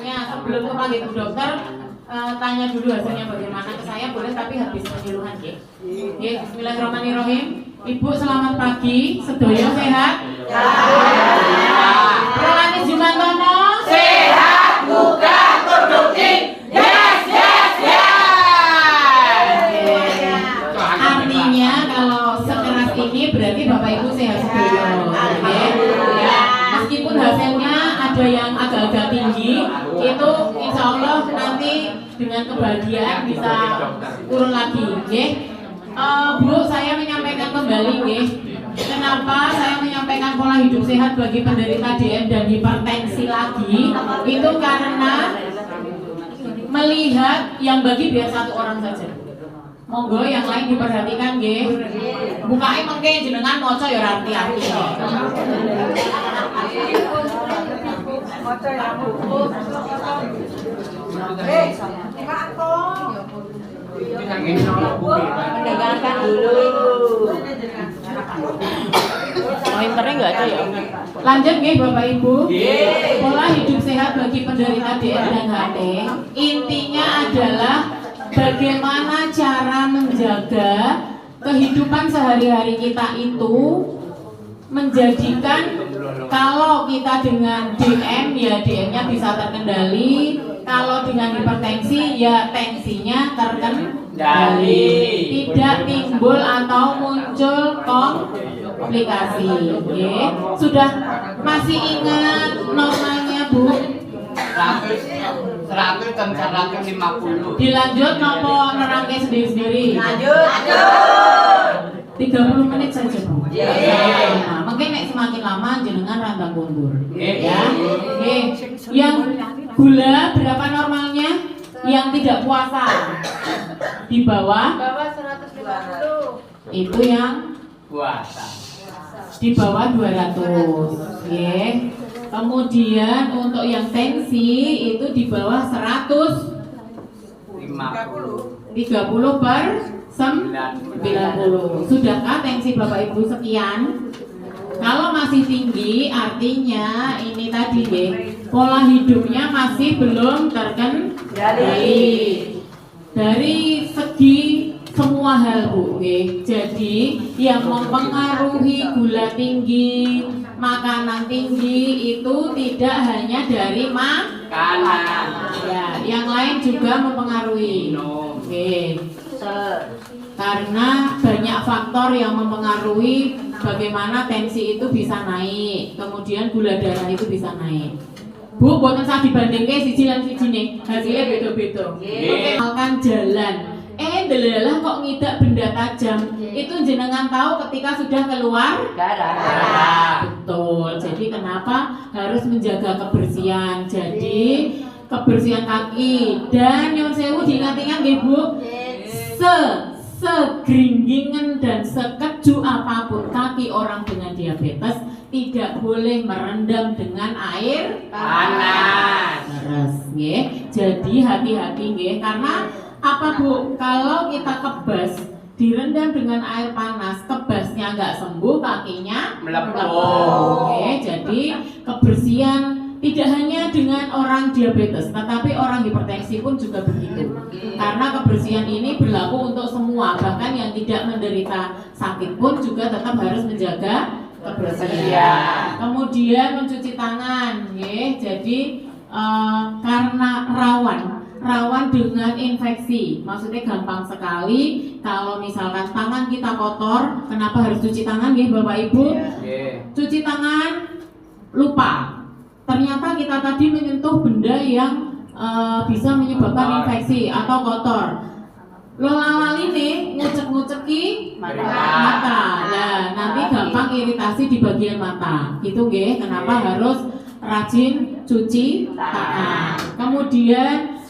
hasilnya. Sebelum kepanggil ke dokter, tanya dulu hasilnya bagaimana ke saya boleh, tapi habis penyuluhan ya. Oke, bismillahirrahmanirrahim. Ibu selamat pagi, sedoyo sehat? Prolani Jumantono sehat, buka, produktif. Yes, yes, yes. Artinya kalau sekeras ini berarti Bapak Ibu sehat sedoyo. Ya. Meskipun hasilnya ada yang agak-agak tinggi, itu insya Allah nanti dengan kebahagiaan bisa turun lagi. Bu, saya menyampaikan kembali, kenapa saya menyampaikan pola hidup sehat bagi penderita DM dan hipertensi lagi, itu karena melihat yang bagi biar satu orang saja. Monggo yang lain diperhatikan, bukain mengke jenengan moco ya arti-arti. Mendengarkan dulu. Pointernya nggak ada ya? Lanjut Bapak Ibu. Pola hidup sehat bagi penderita DM dan HT intinya adalah bagaimana cara menjaga kehidupan sehari-hari kita itu menjadikan kalau kita dengan DM ya DM-nya bisa terkendali, kalau dengan hipertensi ya tensinya terkendali, tidak timbul atau muncul komplikasi. Sudah masih ingat normalnya Bu? 100 dan 150. Dilanjut nopo nerangke sendiri-sendiri? Lanjut. 30 menit saja Bu. Nah, mungkin semakin lama jenengan rantang mundur. Ya. Yang gula berapa normalnya? Yang tidak puasa di bawah 150. itu yang Puasa. di bawah 200. Kemudian untuk yang tensi itu di bawah 130 per 90. Sudahkah tensi Bapak Ibu sekian? Kalau masih tinggi artinya ini tadi pola hidupnya masih belum terkendali dari segi semua hal Bu. Jadi yang mempengaruhi gula tinggi, makanan tinggi itu tidak hanya dari makanan. Ya, yang lain juga mempengaruhi. Karena banyak faktor yang mempengaruhi bagaimana tensi itu bisa naik, kemudian gula darah itu bisa naik. Bu, buatan saya dibandingkan siji lan siji nih, hasilnya beda-beda. Misalkan jalan, delalah kok ngidak benda tajam, itu jenengan tahu ketika sudah keluar darah. Betul. Jadi kenapa harus menjaga kebersihan? Jadi kebersihan kaki dan nyun sewu diingat-ingat Bu. Segeringgingan dan sekeju apapun kaki orang dengan diabetes tidak boleh merendam dengan air panas. Jadi hati-hati karena apa Bu? Kalau kita kebas direndam dengan air panas, kebasnya nggak sembuh, kakinya melepuh. Jadi kebersihan tidak hanya dengan orang diabetes, tetapi orang hipertensi pun juga begitu. Karena kebersihan ini berlaku untuk semua, bahkan yang tidak menderita sakit pun juga tetap harus menjaga kebersihan. Kemudian mencuci tangan, jadi karena rawan dengan infeksi, maksudnya gampang sekali kalau misalkan tangan kita kotor. Kenapa harus cuci tangan Bapak Ibu? Cuci tangan lupa. Ternyata kita tadi menyentuh benda yang bisa menyebabkan infeksi atau kotor. Lali nih ngucek-nguceki mata. Nah, nanti gampang iritasi di bagian mata. Gitu kenapa harus rajin cuci tangan. Kemudian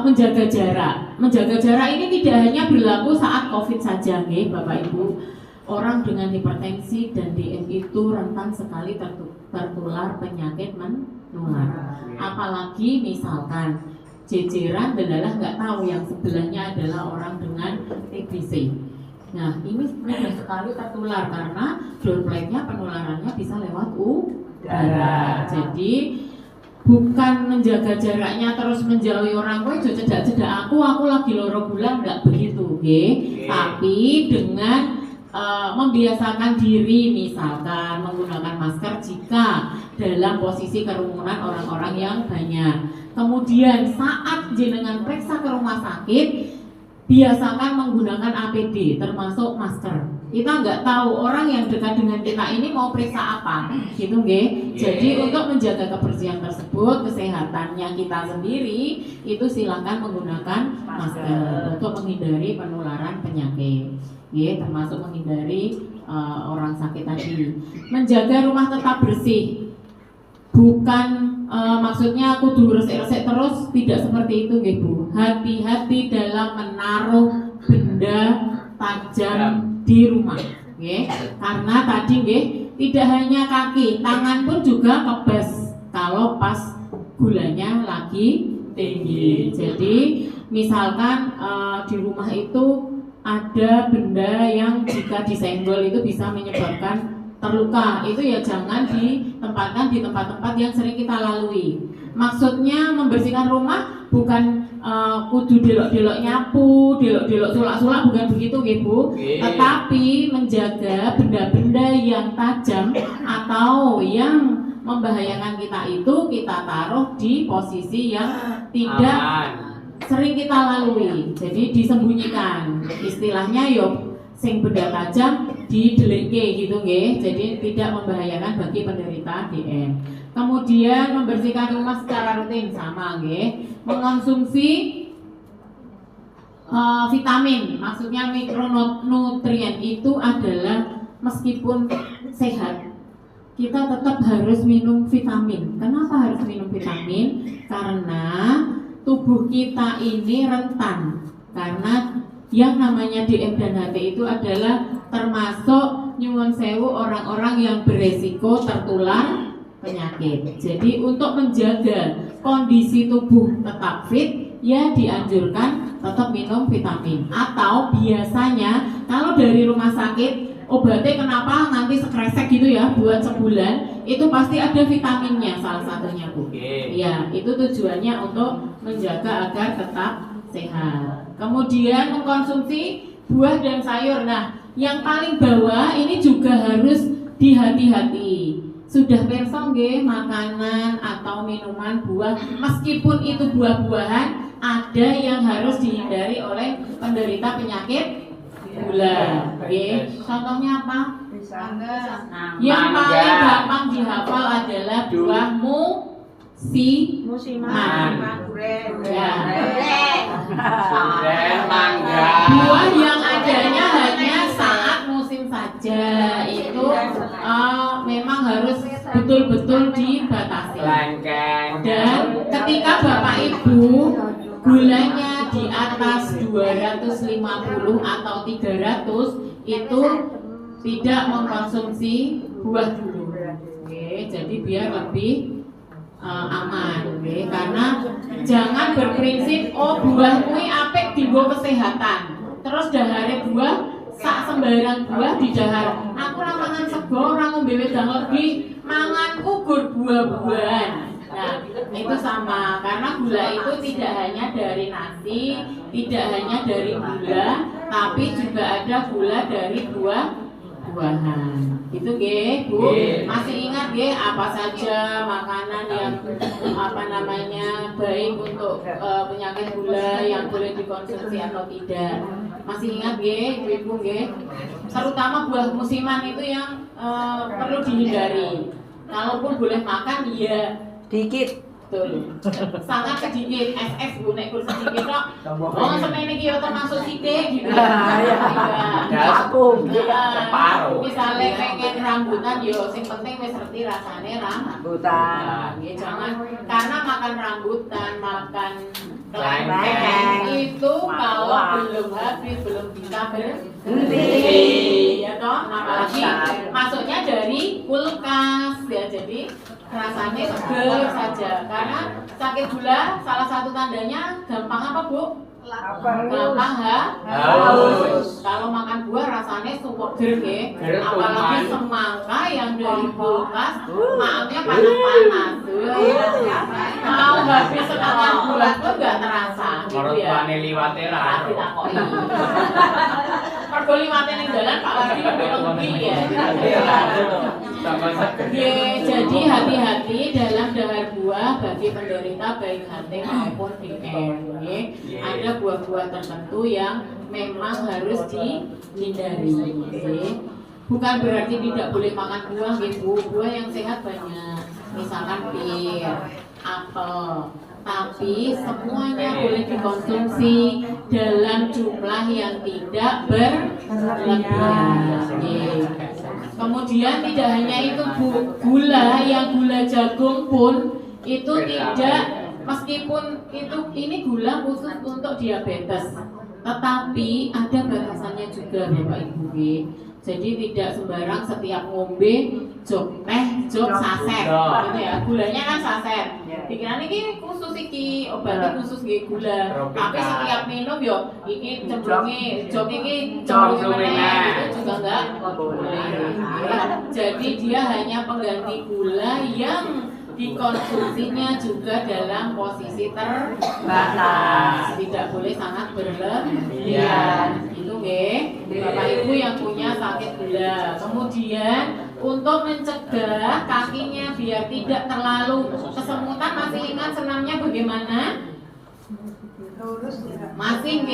menjaga jarak. Menjaga jarak ini tidak hanya berlaku saat COVID saja Bapak Ibu. Orang dengan hipertensi dan DM itu rentan sekali tertular penyakit menular. Apalagi misalkan jejeran delalah nggak tahu yang sebelahnya adalah orang dengan TBC. Nah ini mudah sekali tertular karena dropletnya penularannya bisa lewat udara. Jadi bukan menjaga jaraknya terus menjauhi orang, kowe aja cedak-cedak aku lagi loro gula, enggak begitu, nggih. Tapi dengan membiasakan diri, misalkan menggunakan masker jika dalam posisi kerumunan orang-orang yang banyak. Kemudian saat jenengan periksa ke rumah sakit, biasakan menggunakan APD termasuk masker. Kita nggak tahu orang yang dekat dengan kita ini mau periksa apa, gitu nggih. Jadi untuk menjaga kebersihan tersebut, kesehatannya kita sendiri, itu silakan menggunakan masker untuk menghindari penularan penyakit. Ya, termasuk menghindari orang sakit tadi. Menjaga rumah tetap bersih, bukan maksudnya kudu resik-resik terus, tidak seperti itu nggih Bu. Hati-hati dalam menaruh benda tajam di rumah, nggih. Karena tadi nggih, tidak hanya kaki, tangan pun juga kebas kalau pas gulanya lagi tinggi. Jadi misalkan di rumah itu ada benda yang jika disenggol itu bisa menyebabkan terluka, itu ya jangan ditempatkan di tempat-tempat yang sering kita lalui. Maksudnya membersihkan rumah bukan kudu delok-delok nyapu, delok-delok sulak-sulak, bukan begitu nggih Bu. Tetapi menjaga benda-benda yang tajam atau yang membahayakan kita itu kita taruh di posisi yang tidak sering kita lalui, jadi disembunyikan. Istilahnya yo sing benda tajam didelikke gitu nggih. Jadi tidak membahayakan bagi penderita DM. Kemudian membersihkan rumah secara rutin sama nggih. Mengonsumsi vitamin, maksudnya mikronutrien itu adalah meskipun sehat kita tetap harus minum vitamin. Kenapa harus minum vitamin? Karena tubuh kita ini rentan, karena yang namanya DM dan HT itu adalah termasuk nyuwun sewu orang-orang yang beresiko tertular penyakit. Jadi untuk menjaga kondisi tubuh tetap fit, ya dianjurkan tetap minum vitamin. Atau biasanya kalau dari rumah sakit obatnya kenapa nanti sekresek gitu ya buat sebulan, itu pasti ada vitaminnya salah satunya Bu. Ya, itu tujuannya untuk menjaga agar tetap sehat. Kemudian mengkonsumsi buah dan sayur. Nah, yang paling bawah ini juga harus dihati-hati. Sudah pirsa nggih makanan atau minuman buah, meskipun itu buah-buahan, ada yang harus dihindari oleh penderita penyakit gula. Contohnya apa? Yang paling gampang dihafal adalah buah musiman. Ya. Buah yang adanya hanya saat musim saja, itu memang harus betul-betul dibatasi. Dan ketika Bapak Ibu gulanya di atas 250 atau 300, itu tidak mengkonsumsi buah dulu. Jadi biar lebih aman, karena jangan berprinsip buah kuwi apik dienggo kesehatan. Terus dahare buah sak sembarang buah didahar. Aku ora mangan sego, ora ngombe wedang legi, manganku gur buah-buahan. Nah, itu sama, karena gula itu tidak hanya dari nasi, tidak hanya dari gula, tapi juga ada gula dari buah-buahan. Itu nggih, Bu. Masih ingat nggih apa saja makanan yang baik untuk penyakit gula yang boleh dikonsumsi atau tidak? Masih ingat nggih, Ibu nggih? Terutama buah musiman itu yang perlu dihindari. Kalaupun boleh makan ya dikit. Betul. Sangat sedikit. SS Bu nek kur sedikit kok. Oh, semene iki yo termasuk sithik gitu. Ya, aku separuh. Misale pengen rambutan yo sing penting wis ngerti rasane rambutan. Nggih, jangan karena makan rambutan, makan kelengkeng itu kalau belum habis belum bisa berhenti. Ya toh, apalagi masuknya dari kulkas ya, jadi rasanya seger saja. Karena sakit gula salah satu tandanya gampang apa Bu? Gampang Haus. Kalau makan buah rasanya seger nggih. Apalagi semangka yang dari kulkas, maafnya panas-panas. Mau habis setengah buah tuh nggak terasa gitu ya. Marutane liwate ra. Tapi takoki. Mergo liwate ning dalan Pak Wadi lebih ya. Jadi hati-hati dalam dahar buah bagi penderita baik HT maupun DM. Ada buah-buah tertentu yang memang harus dihindari. Bukan berarti tidak boleh makan buah, buah yang sehat banyak. Misalkan pir, apel, tapi semuanya boleh dikonsumsi dalam jumlah yang tidak berlebihan. Kemudian tidak hanya itu gula, yang gula jagung pun itu tidak, meskipun ini gula khusus untuk diabetes, tetapi ada batasannya juga Bapak Ibu. Jadi tidak sembarang setiap ngombe jok teh, jok saset, gitu ya. Gulanya kan saset. Pikiran ini khusus iki obatnya khusus gula. Tapi setiap minum yo iki cemplunge, jok iki cemplunge meneh itu juga enggak boleh. Jadi dia hanya pengganti gula yang dikonsumsinya juga dalam posisi terbatas, tidak boleh sangat berlebihan. Itu Bapak Ibu yang punya sakit gula. Kemudian untuk mencegah kakinya biar tidak terlalu kesemutan, masih ingat senamnya bagaimana? Masih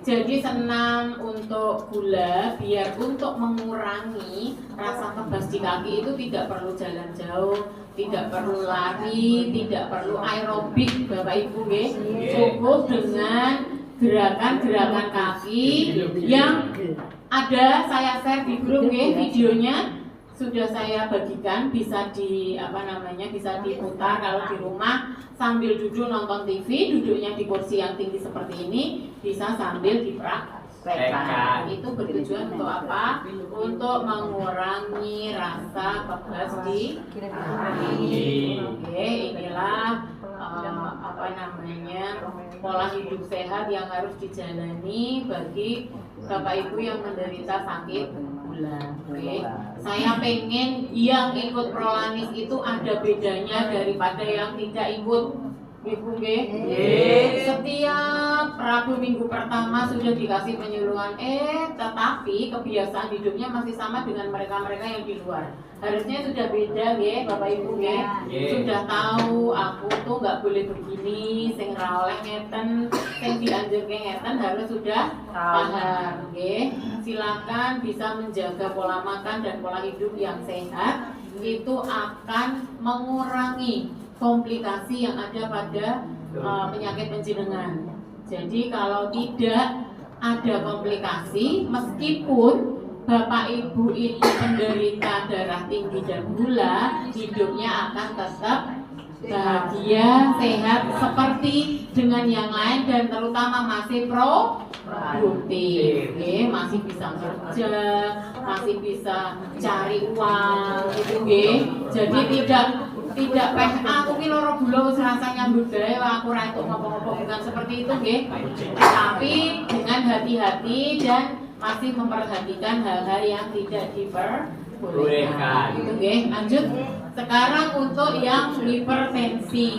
Jadi senam untuk gula biar untuk mengurangi rasa tebas di kaki itu tidak perlu jalan jauh, tidak perlu lari, tidak perlu aerobik Bapak Ibu cukup dengan gerakan-gerakan kaki yang ada saya share di grup videonya sudah saya bagikan, bisa bisa diputar kalau di rumah sambil duduk nonton TV, duduknya di kursi yang tinggi seperti ini, bisa sambil dipraktekkan. Itu bertujuan untuk apa? Untuk mengurangi rasa tebas di kaki. Inilah pola hidup sehat yang harus dijalani bagi Bapak Ibu yang menderita sakit gula. Saya pengen yang ikut Prolanis itu ada bedanya daripada yang tidak ikut. Ibu setiap Rabu minggu pertama sudah dikasih penyuluhan, tetapi kebiasaan hidupnya masih sama dengan mereka-mereka yang di luar. Harusnya sudah beda Bapak Ibu sudah tahu aku tuh nggak boleh begini, sing ra oleh ngeten, sing dianjurke ngeten, harus sudah paham Silakan bisa menjaga pola makan dan pola hidup yang sehat, itu akan mengurangi komplikasi yang ada pada penyakit penjenengan. Jadi kalau tidak ada komplikasi, meskipun Bapak Ibu itu penderita darah tinggi dan gula, hidupnya akan tetap bahagia, sehat seperti dengan yang lain, dan terutama masih produktif, masih bisa kerja, masih bisa cari uang, Jadi tidak aku ki loro gula wis rasanya nyambut gawe aku ra entuk ngopo-ngopo, bukan seperti itu Tapi dengan hati-hati dan masih memperhatikan hal-hal yang tidak diperbolehkan. Itu lanjut. Sekarang untuk yang hipertensi.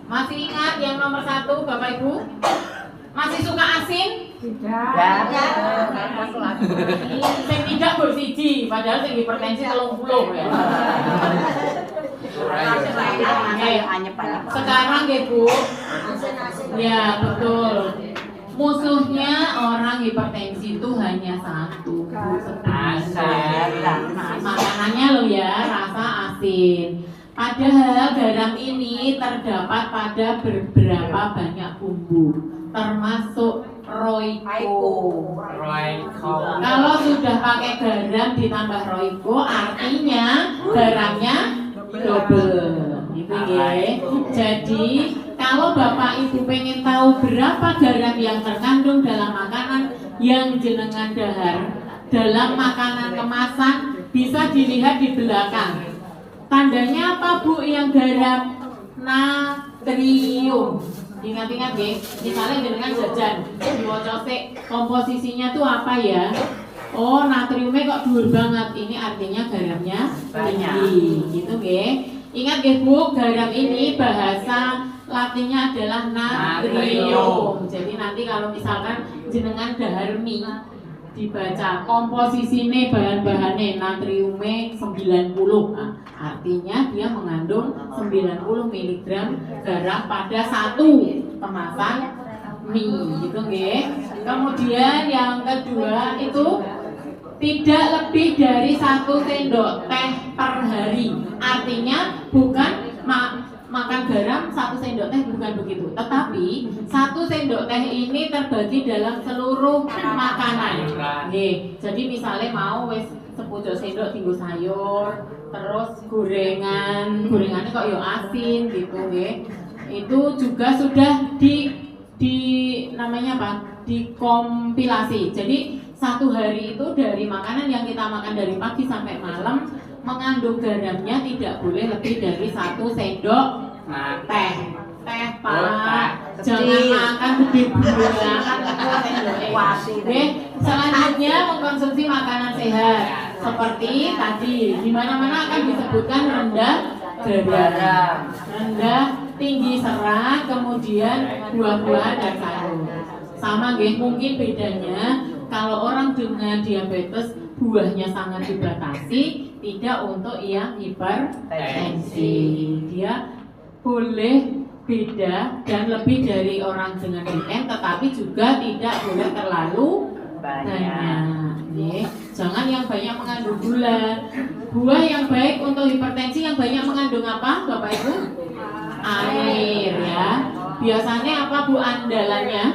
Masih ingat yang nomor 1 Bapak Ibu? Masih suka asin? Tidak. Sing tidak bersiji, padahal sing hipertensi 30 ya. Sekarang Bu. Ya, betul. Musuhnya orang hipertensi itu hanya satu, makanannya rasa asin. Padahal garam ini terdapat pada beberapa banyak bumbu, termasuk Royco. Kalau sudah pakai garam ditambah Royco, artinya garamnya double, Jadi kalau Bapak Ibu pengen tahu berapa garam yang terkandung dalam makanan yang jenengan dahar, dalam makanan kemasan, bisa dilihat di belakang. Tandanya apa Bu yang garam? Natrium. Ingat-ingat nggih, misalnya dengan jajan, diwaca sik komposisinya tuh apa ya? Oh, natriumnya kok dhuwur banget. Ini artinya garamnya tinggi, gitu nggih. Ingat nggih Bu, garam ini bahasa Latinnya adalah natrium. Jadi nanti kalau misalkan jenengan dahar mie dibaca komposisinya bahan-bahannya natriumnya 90. Nah, artinya dia mengandung 90 mg garam pada satu kemasan mie, gitu nggih. Kemudian yang kedua itu tidak lebih dari 1 sendok teh per hari. Artinya bukan makan garam 1 sendok teh, bukan begitu. Tetapi 1 sendok teh ini terbagi dalam seluruh makanan. Jadi misalnya mau wes sepucuk sendok tinggal sayur, terus gorengannya kok yo asin gitu nggih. Itu juga sudah di namanya apa? Dikompilasi. Jadi satu hari itu dari makanan yang kita makan dari pagi sampai malam mengandung garamnya tidak boleh lebih dari 1 sendok teh. Pak, jangan makan gede banget. Oke, selanjutnya mengkonsumsi makanan sehat seperti tadi di mana-mana akan disebutkan rendah garam, rendah tinggi serat, kemudian buah-buahan dan sayur. Sama nggih, mungkin bedanya kalau orang dengan diabetes buahnya sangat dibatasi, tidak untuk yang hipertensi. Dia boleh beda dan lebih dari orang dengan DM, tetapi juga tidak boleh terlalu banyak. Jangan yang banyak mengandung gula. Buah yang baik untuk hipertensi yang banyak mengandung apa, Bapak Ibu? Air ya. Biasanya apa Bu andalannya?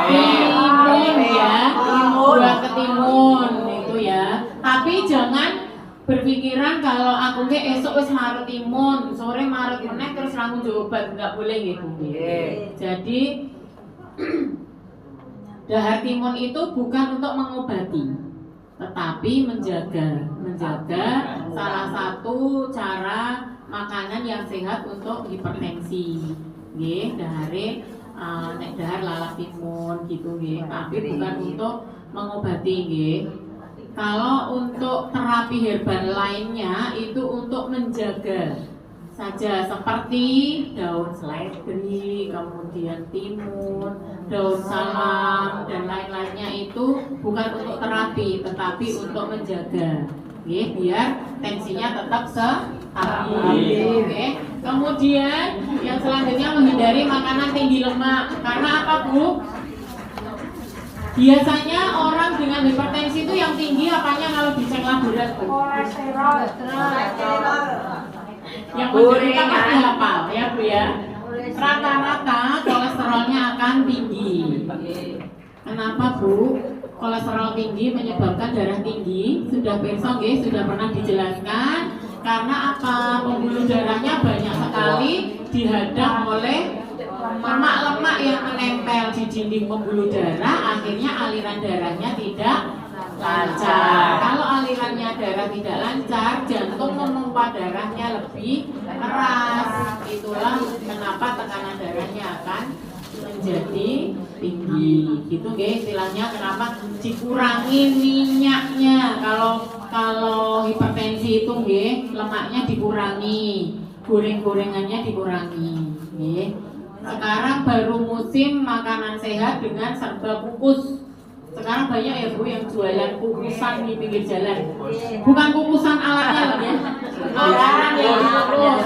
Timun ya. Buah ketimun itu ya. Tapi jangan berpikiran kalau aku esok wis marut timun, sore marut meneh terus langsung obat, nggak boleh gitu. Jadi dahar timun itu bukan untuk mengobati, tetapi menjaga salah satu cara makanan yang sehat untuk hipertensi. Nggih, dahare nek dahar lalap timun gitu nggih, tapi bukan untuk mengobati nggih. Kalau untuk terapi herbal lainnya itu untuk menjaga saja, seperti daun seledri, kemudian timun, daun salam dan lain-lainnya itu bukan untuk terapi tetapi untuk menjaga, biar tensinya tetap stabil. Kemudian yang selanjutnya menghindari makanan tinggi lemak. Karena apa Bu? Biasanya orang dengan hipertensi itu yang tinggi apanya kalau dicek laboratorium? Kolesterol. Yang menderita pasti hafal ya Bu ya. Rata-rata kolesterolnya akan tinggi. Kenapa Bu? Kolesterol tinggi menyebabkan darah tinggi. Sudah besok sudah pernah dijelaskan. Karena apa? Pembuluh darahnya banyak sekali dihadang oleh lemak-lemak yang menempel di dinding pembuluh darah, akhirnya aliran darahnya tidak lancar. Kalau alirannya darah tidak lancar, jantung memompa darahnya lebih keras. Itulah kenapa tekanan darahnya akan menjadi tinggi. Gitu nggih istilahnya, kenapa dikurangi minyaknya. Kalau hipertensi itu nggih lemaknya dikurangi, goreng-gorengannya dikurangi nggih. Sekarang baru musim makanan sehat dengan serba kukus. Sekarang banyak ya Bu yang jualan kukusan di pinggir jalan. Bukan kukusan alatnya loh ya. Alat yang dikukus.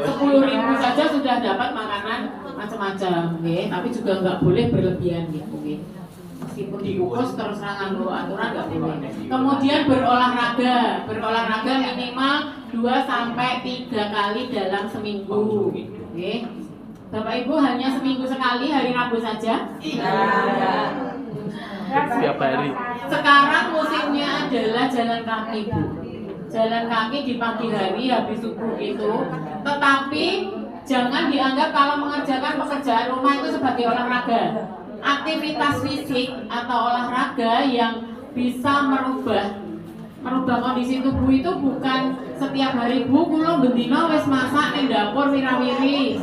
10.000 saja sudah dapat makanan macam-macam, tapi juga nggak boleh berlebihan gitu. Meskipun dikukus terus nganggo aturan nggak boleh. Kemudian berolahraga minimal 2-3 kali dalam seminggu. Bapak Ibu hanya seminggu sekali hari Rabu saja? Setiap hari. Sekarang musimnya adalah jalan kaki Bu. Jalan kaki di pagi hari habis subuh itu. Tetapi jangan dianggap kalau mengerjakan pekerjaan rumah itu sebagai olahraga. Aktivitas fisik atau olahraga yang bisa merubah merubah kondisi tubuh itu bukan setiap hari Bu kula bendina wis masak ning dapur wirawiri.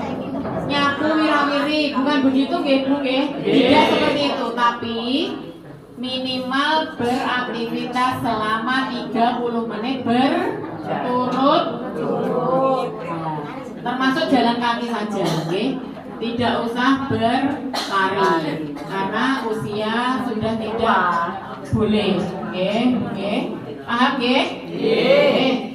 Nyapu wirawiri, bukan begitu nggih Bu nggih. Tidak seperti itu, tapi minimal beraktivitas selama 30 menit berturut-turut. Termasuk jalan kaki saja, nggih. Tidak usah berlari karena usia sudah tidak boleh, nggih. Paham nggih?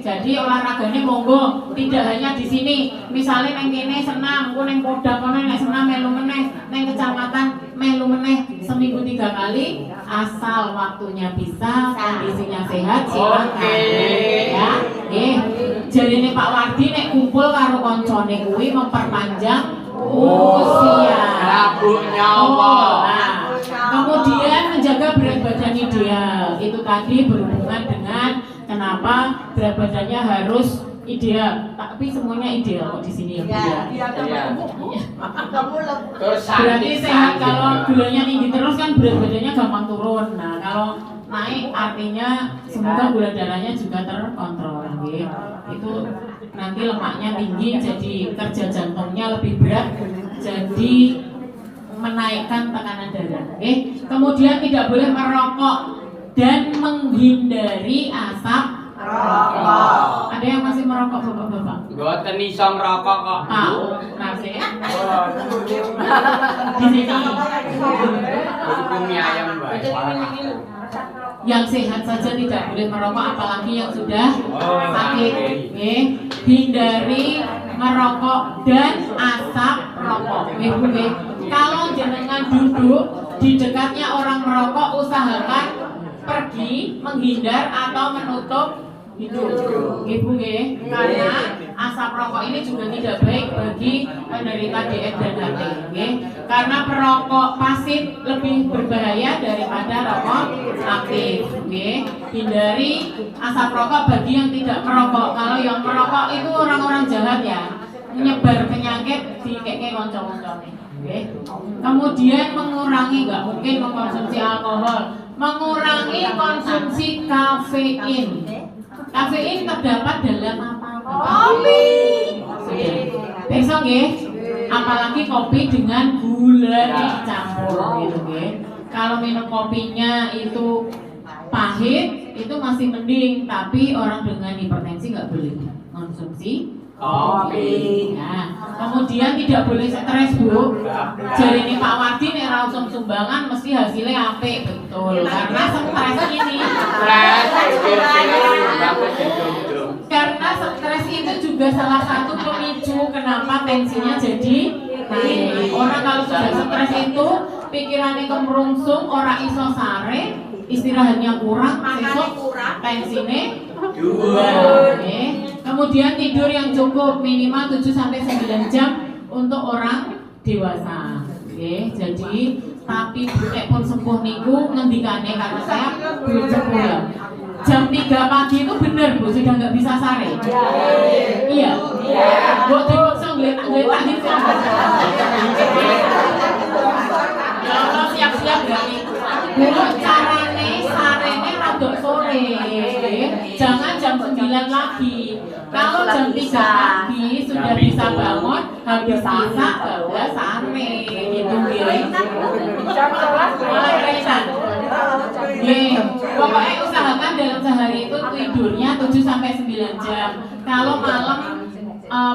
Jadi olahraganya monggo, tidak hanya di sini. Misalnya neng kene senam, ku neng Podang kono nek senam melu meneh, neng kecamatan melu meneh seminggu 3 kali, asal waktunya bisa, kondisinya sehat, silakan. Ya, nggih. Jarine Pak Wardi nek kumpul karo koncone kuwi memperpanjang usia. Nah, kemudian menjaga berat badan ideal. Itu tadi berhubungan dengan kenapa berat badannya harus ideal. Tapi semuanya ideal kok di sini ya. Berarti sehat. Kalau gulanya tinggi terus kan berat badannya gampang turun. Nah, kalau naik artinya semoga gula darahnya juga terkontrol. Itu nanti lemaknya tinggi, jadi kerja jantungnya lebih berat, jadi menaikkan tekanan darah. Kemudian tidak boleh merokok dan menghindari asap rokok. Ada yang masih merokok bapak-bapak? Mboten iso ngerokok kok. Tahu, nasi. Di sini. Bumi ayam bae. Yang sehat saja tidak boleh merokok, apalagi yang sudah sakit. Hindari merokok dan asap rokok. Kalau jenengan duduk di dekatnya orang merokok, usahakan pergi, menghindar atau menutup hidung. Karena asap rokok ini juga tidak baik bagi penderita DF dan HT. Karena perokok pasif lebih berbahaya daripada rokok aktif. Hindari asap rokok bagi yang tidak merokok. Kalau yang merokok itu orang-orang jahat ya, menyebar penyakit di keke konco-konco. Kemudian mengurangi, nggak mungkin mengkonsumsi alkohol, mengurangi konsumsi kafein. Kafein terdapat dalam apa? Kopi. Besok ya, apalagi kopi dengan gula dicampur gitu ya. Kalau minum kopinya itu pahit, itu masih mending, tapi orang dengan hipertensi nggak boleh konsumsi kopi. Nah, kemudian tidak boleh stres Bu. Jadi ini Pak Wardi nih rausum sumbangan mesti hasilnya apik, betul. Karena stres ini. Karena stres itu juga salah satu pemicu kenapa tensinya jadi naik. Orang kalau sudah stres itu pikirannya kemerungsung, orang iso sare, istirahatnya kurang, besok tensinya dua. Kemudian tidur yang cukup minimal 7-9 jam untuk orang dewasa. Jadi tapi nek pun sepuh niku ngendikane karena saya belum sepuh ya. Jam 3 pagi itu bener Bu, sudah nggak bisa sare. Iya. Bu dipaksa ngeliat gitu. Kalau siap-siap berarti Bu carane sarene rada sore. Jangan jam 9 lagi. Kalau jam 3 pagi sudah bisa bangun, habis bisa bawa sare gitu jam 11 malah resan. Pokoknya usahakan dalam sehari itu tidurnya 7-9 jam. Kalau malam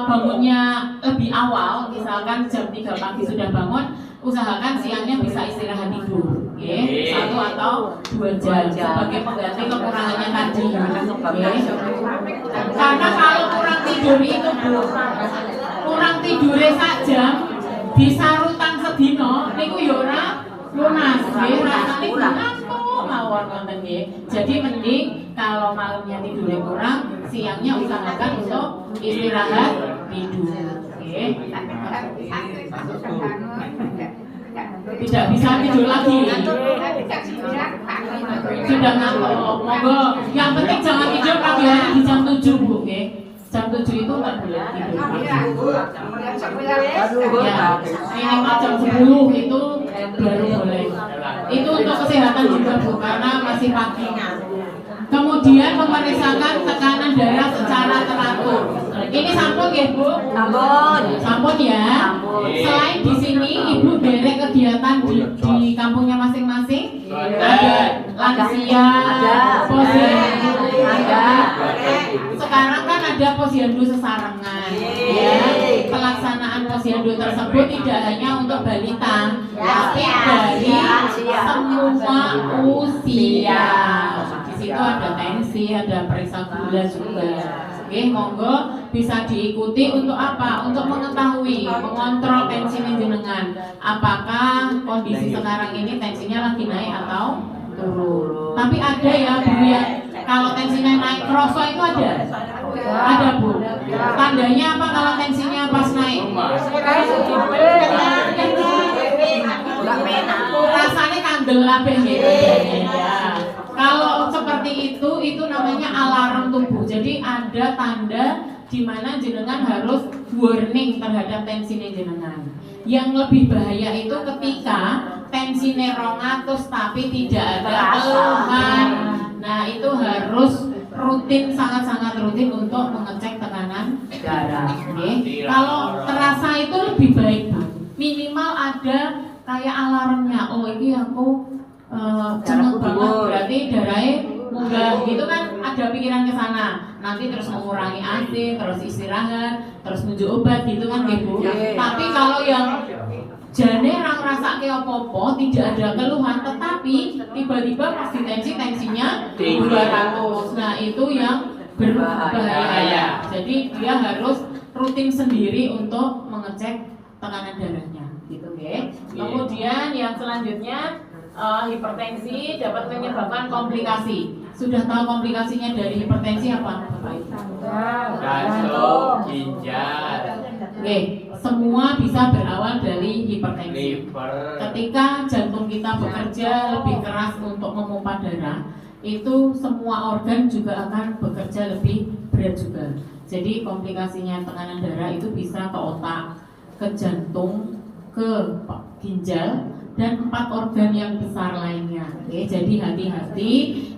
bangunnya lebih awal, misalkan jam 3 pagi sudah bangun, usahakan siangnya bisa istirahat tidur, 1 atau 2 jam sebagai pengganti kekurangannya tadi. Karena kalau kurang tidur itu Bu, kurang tidurnya saja bisa rutang sedino, niku yo ora lunas, rasane ngantuk mawon wonten nggih. Jadi mending kalau malamnya tidurnya kurang, siangnya usahakan untuk istirahat tidur. Tidak bisa tidur lagi. Sudah ngantuk. Monggo, yang penting jangan tidur pagi hari di jam 7 Bu, Jam 7 itu nggak boleh tidur. Ya, minimal jam 10 itu baru boleh. Itu untuk kesehatan juga Bu, karena masih pagi. Kemudian Kemudian memeriksakan tekanan darah secara teratur. Ini sampun ya Bu? Sampun ya. Selain di sini Ibu derek kegiatan di kampungnya masing-masing. Ada lansia, posyandu, sekarang kan ada posyandu sesarengan. Ya, pelaksanaan posyandu tersebut tidak hanya untuk balita, tapi dari semua usia. Di situ ada tensi, ada periksa gula juga. Oke, monggo bisa diikuti untuk apa? Untuk mengetahui, mengontrol tensi jenengan. Apakah kondisi sekarang ini tensinya lagi naik atau turun? Tapi ada ya Bu ya, kalau tensinya naik kroso itu ada? Ada Bu. Tandanya apa kalau tensinya pas naik? Rasanya kandel lah ya. Kalau seperti itu namanya alarm tubuh. Jadi ada tanda di mana jenengan harus warning terhadap tensi jenengan. Yang lebih bahaya itu ketika tensi 200 tapi tidak ada keluhan. Nah, itu harus rutin, sangat-sangat rutin untuk mengecek tekanan darah. Okay. Kalau terasa itu lebih baik Bu. Minimal ada kayak alarmnya. Oh, ini aku cenut banget, berarti darahnya munggah gitu kan, ada pikiran ke sana. Nanti terus mengurangi AC, terus istirahat, terus nunjuk obat gitu kan Bu. Tapi kalau yang jane orang rasa kayak apa-apa, tidak ada keluhan, tetapi tiba-tiba pas tensinya 200. Nah, itu yang berbahaya. Jadi dia harus rutin sendiri untuk mengecek tekanan darahnya gitu ya. Kemudian yang selanjutnya hipertensi dapat menyebabkan komplikasi. Sudah tahu komplikasinya dari hipertensi apa Bapak Ibu? Jantung, ginjal. Oke, semua bisa berawal dari hipertensi. Ketika jantung kita bekerja lebih keras untuk memompa darah, itu semua organ juga akan bekerja lebih berat juga. Jadi komplikasinya tekanan darah itu bisa ke otak, ke jantung, ke ginjal, dan 4 organ yang besar lainnya. Oke, jadi hati-hati,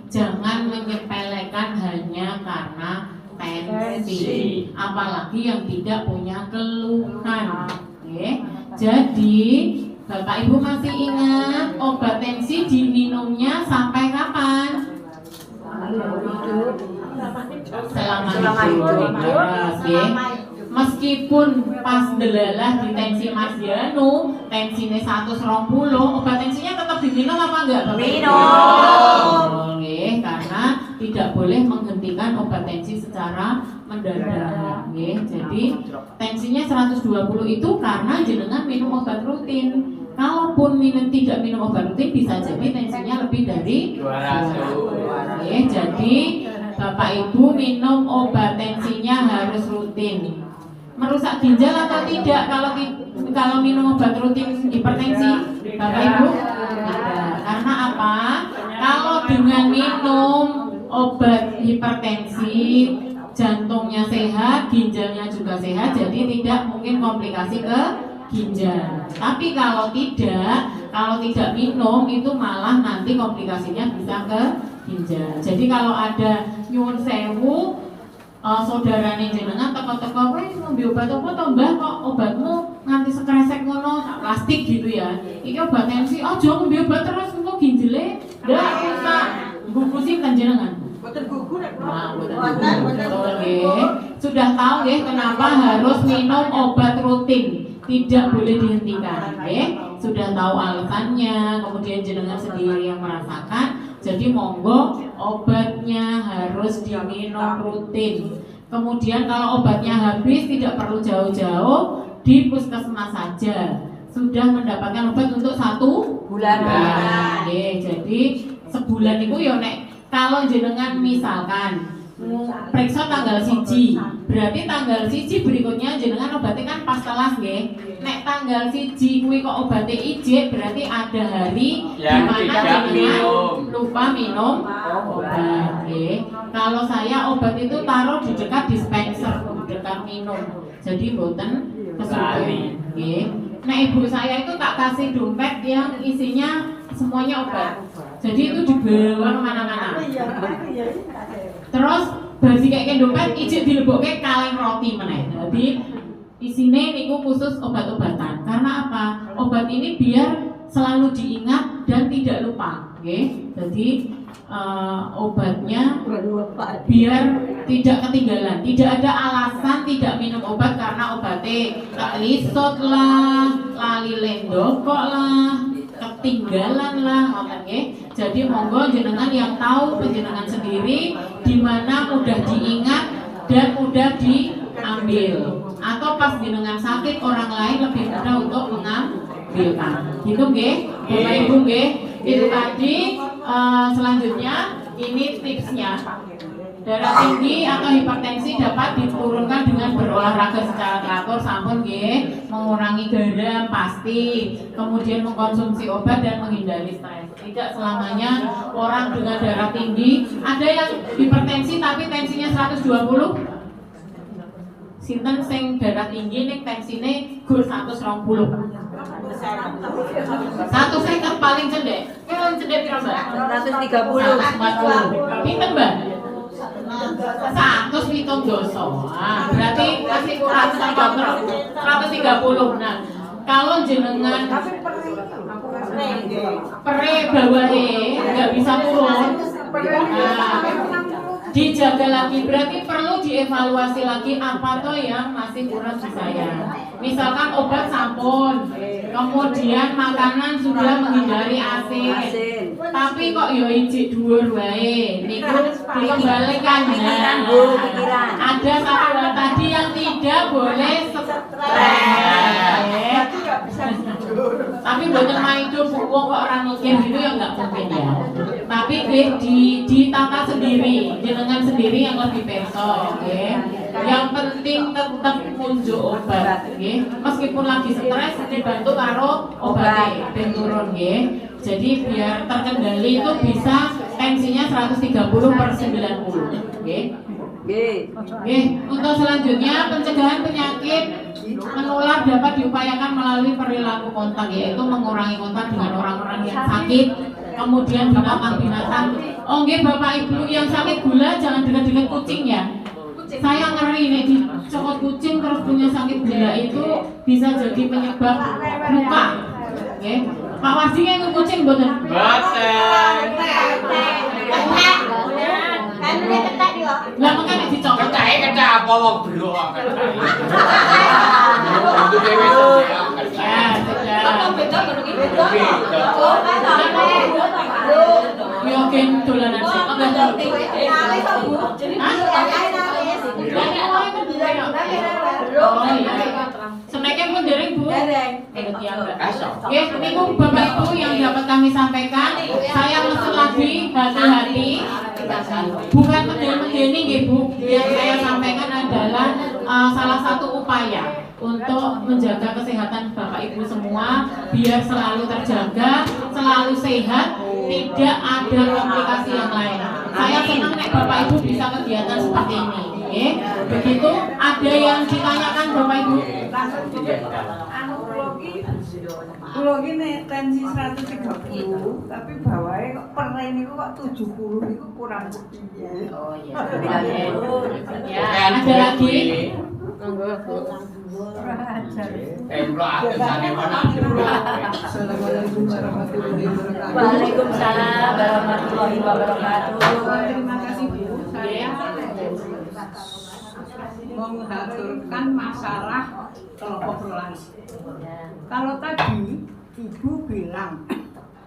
jangan menyepelekan hanya karena tensi, apalagi yang tidak punya keluhan. Oke, jadi Bapak Ibu masih ingat obat tensi diminumnya sampai kapan? Selama hidup. Meskipun pas delalah di tensi Mas Yanu, tensinya 120, obat tensinya tetap diminum apa enggak? Minum. Boleh, karena tidak boleh menghentikan obat tensi secara mendadak. Jadi tensinya 120 itu karena jenengan minum obat rutin. Kalaupun tidak minum obat rutin, bisa jadi tensinya lebih dari 200. Jadi Bapak Ibu minum obat tensinya harus rutin. Merusak ginjal atau tidak kalau minum obat rutin hipertensi Bapak Ibu? Tidak. Karena apa? Kalau dengan minum obat hipertensi jantungnya sehat, ginjalnya juga sehat, jadi tidak mungkin komplikasi ke ginjal. Tapi kalau tidak minum itu malah nanti komplikasinya bisa ke ginjal. Jadi kalau ada nyuwun sewu saudarane jenengan teko-teko kowe ngombe obat apa to Mbah, kok obatmu nganti sekresek ngono plastik gitu ya. Iki obat tensi, aja ngombe obat terus engko ginjele ndak rusak. Gugu sinten jenengan? Boten gugu nek Sudah tahu nggih kenapa harus minum obat rutin? Tidak boleh dihentikan, Sudah tahu alasannya, kemudian jenengan sendiri yang merasakan. Jadi monggo obatnya harus diminum rutin. Kemudian kalau obatnya habis tidak perlu jauh-jauh, di puskesmas saja sudah mendapatkan obat untuk 1 bulan. Jadi sebulan itu ya nek kalau jenengan misalkan periksa tanggal 1, berarti tanggal 1 berikutnya jenengan obatnya kan pas kelas nggih. Nek tanggal 1 kuwi kok obatnya ijik, berarti ada hari di mana jenengan lupa minum obat nggih. Kalau saya obat itu taruh di dekat dispenser, dekat minum. Jadi mboten kesuwen nggih. Nah, ibu saya itu tak kasih dompet yang isinya semuanya obat. Jadi itu dibawa kemana-mana. Iya, iya, iya. Terus basi kayak dompet ijik dilebokke kaleng roti meneh. Jadi isine niku khusus obat-obatan. Karena apa? Obat ini biar selalu diingat dan tidak lupa. Oke. Jadi obatnya biar tidak ketinggalan. Tidak ada alasan tidak minum obat karena obatnya kelisot lah, lali lendokok lah, ketinggalan lah, ngoten nggih. Jadi monggo jenengan yang tahu penjenengan sendiri di mana mudah diingat dan mudah diambil. Atau pas jenengan sakit orang lain lebih mudah untuk mengambilkan. Gitu nggih, Bapak Ibu nggih. Itu tadi selanjutnya ini tipsnya. Darah tinggi atau hipertensi dapat diturunkan dengan berolahraga secara teratur, sampun nggih, mengurangi garam pasti, kemudian mengkonsumsi obat dan menghindari stres. Tidak selamanya orang dengan darah tinggi, ada yang hipertensi tapi tensinya 120. Sinten sing darah tinggi ning tensine gur 120. Satu saya paling cendek. Paling cendek piro, Mbak? 130. Pinten, Mbak? 170. Berarti masih kurang 130. Nah, kalau jenengan pere bawahe nggak bisa turun, dijaga lagi, berarti perlu dievaluasi lagi apa toh yang masih kurang di saya. Misalkan obat sampun, kemudian makanan sudah menghindari asin, tapi kok yo ijik dhuwur wae. Niku dikembalikan ya. Ada satu hal tadi yang tidak boleh stres. Tapi boten maido wong kok ora mikir gitu ya nggak mungkin ya. Tapi ditata sendiri, jenengan sendiri yang lebih perso, okay? Yang penting tetap munjuk obat, okay? Meskipun lagi stres dibantu karo obat ben turun, okay? Jadi biar terkendali itu bisa tensinya 130/90, okay? Untuk selanjutnya pencegahan penyakit menular dapat diupayakan melalui perilaku kontak, yaitu mengurangi kontak dengan orang-orang yang sakit, kemudian binatang-binatang. Oh nggih Bapak Ibu yang sakit gula jangan dekat-dekat kucing ya. Saya ngeri nih dicokot kucing terus punya sakit gula itu bisa jadi penyebab luka. Oke. Pak Wardi yang kucing mboten? Boten. Kan ini ketek di kok. Lah makane dicokot. Kecak apa wong bro. Itu dhewe Ya, sudah. Yo gen dolanan sik. Oh iya. Seneknya pun dereng Bu. Oke, niku Bapak Ibu yang dapat kami sampaikan. Saya mesti lagi hati-hati. Bukan mendeni nggih Bu. Yang saya sampaikan adalah salah satu upaya untuk menjaga kesehatan Bapak Ibu semua biar selalu terjaga, selalu sehat, tidak ada komplikasi yang lain. Saya senang nek Bapak Ibu bisa kegiatan seperti ini. Okay? Begitu, ada yang ditanyakan Bapak Ibu? Kalau gini tensi 130, tapi bawahnya kok pernah ini kok 70 itu kurang tinggi. Oh iya. Ya, ada lagi? Waalaikumsalam warahmatullahi wabarakatuh. Terima kasih Bu. Saya mengaturkan masalah kelompok prolanis. Kalau tadi Ibu bilang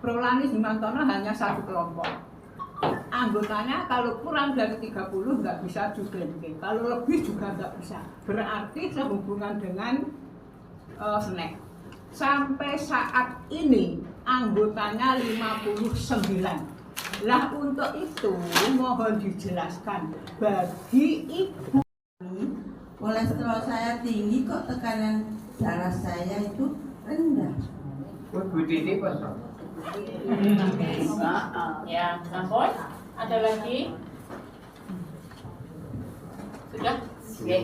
prolanis Himantono hanya satu kelompok. Anggotanya kalau kurang dari 30 nggak bisa juga, kalau lebih juga nggak bisa. Berarti sehubungan dengan snack. Sampai saat ini anggotanya 59. Lah untuk itu mohon dijelaskan bagi Ibu. Kolesterol saya tinggi kok tekanan darah saya itu rendah. Bu Titi kok. Ya, ampun. Ada lagi? Sudah? Oke.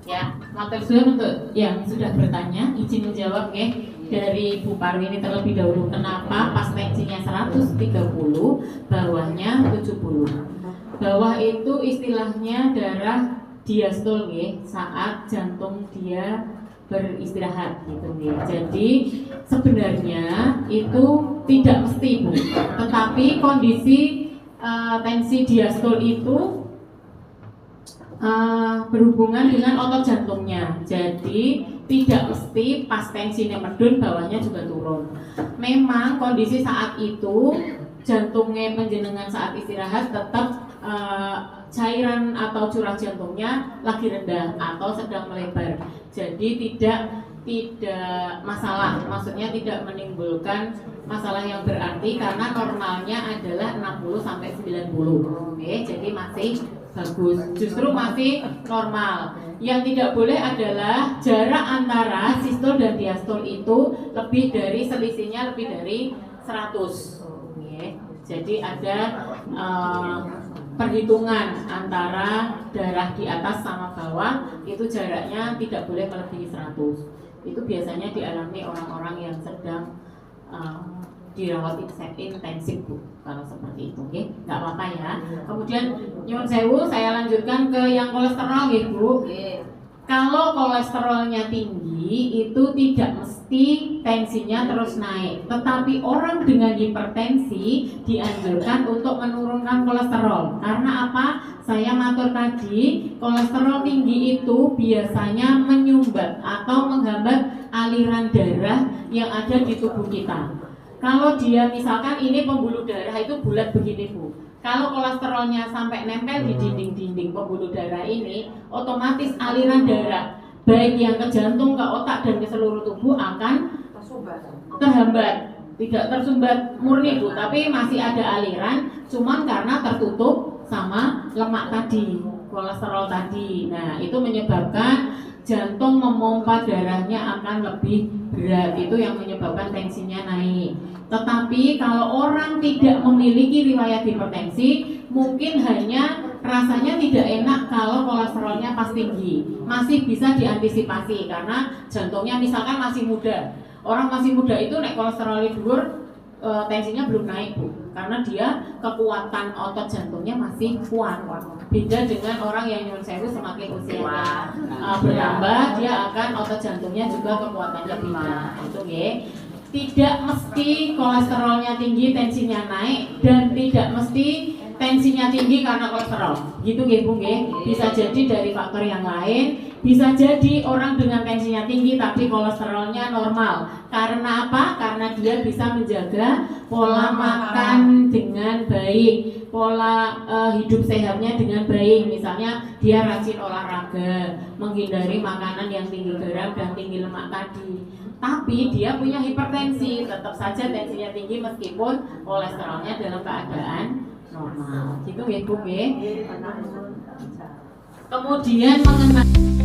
Ya, matur suwun untuk yang sudah bertanya, izin menjawab ya. Dari Bu Parwini terlebih dahulu, kenapa pas tensinya 130, bawahnya 70. Bawah itu istilahnya darah diastol ya, saat jantung dia beristirahat gitu ya. Jadi sebenarnya itu tidak mesti Bu, tetapi kondisi tensi diastol itu berhubungan dengan otot jantungnya. Jadi tidak mesti pas tensinya medun bawahnya juga turun. Memang kondisi saat itu jantungnya penjenengan saat istirahat tetap cairan atau curah jantungnya lagi rendah atau sedang melebar. Jadi tidak masalah, maksudnya tidak menimbulkan masalah yang berarti karena normalnya adalah 60 sampai 90. Oke, jadi masih bagus, justru masih normal. Yang tidak boleh adalah jarak antara sistol dan diastol itu lebih dari selisihnya lebih dari 100. Oke, jadi ada perhitungan antara darah di atas sama bawah itu jaraknya tidak boleh melebihi 100. Itu biasanya dialami orang-orang yang sedang dirawat intensif Bu, kalau seperti itu, oke? Nggak apa-apa ya. Kemudian nyuwun sewu, saya lanjutkan ke yang kolesterol ya Bu. Kalau kolesterolnya tinggi itu tidak mesti tensinya terus naik, tetapi orang dengan hipertensi dianjurkan untuk menurunkan kolesterol. Karena apa? Saya matur tadi, kolesterol tinggi itu biasanya menyumbat atau menghambat aliran darah yang ada di tubuh kita. Kalau dia misalkan ini pembuluh darah itu bulat begini Bu, kalau kolesterolnya sampai nempel di dinding-dinding pembuluh darah ini, otomatis aliran darah baik yang ke jantung, ke otak dan ke seluruh tubuh akan terhambat. Tidak tersumbat murni Bu, tapi masih ada aliran, cuman karena tertutup sama lemak tadi, kolesterol tadi. Nah, itu menyebabkan jantung memompa darahnya akan lebih berat, itu yang menyebabkan tensinya naik. Tetapi kalau orang tidak memiliki riwayat hipertensi, mungkin hanya rasanya tidak enak kalau kolesterolnya pas tinggi. Masih bisa diantisipasi karena jantungnya misalkan masih muda. Orang masih muda itu naik kolesterolnya dhuwur, tensinya belum naik Bu, karena dia kekuatan otot jantungnya masih kuat. Beda dengan orang yang nyuwun sewu semakin usianya bertambah, dia akan otot jantungnya juga kekuatannya beda. Itu ya. Tidak mesti kolesterolnya tinggi tensinya naik, dan tidak mesti tensinya tinggi karena kolesterol. Gitu nggih Bu nggih. Bisa jadi dari faktor yang lain, bisa jadi orang dengan tensinya tinggi tapi kolesterolnya normal. Karena apa? Karena dia bisa menjaga pola makan dengan baik, pola hidup sehatnya dengan baik. Misalnya dia rajin olahraga, menghindari makanan yang tinggi garam dan tinggi lemak tadi. Tapi dia punya hipertensi, tetap saja tensinya tinggi meskipun kolesterolnya dalam keadaan normal. Gitu ya Bu. Kemudian mengenai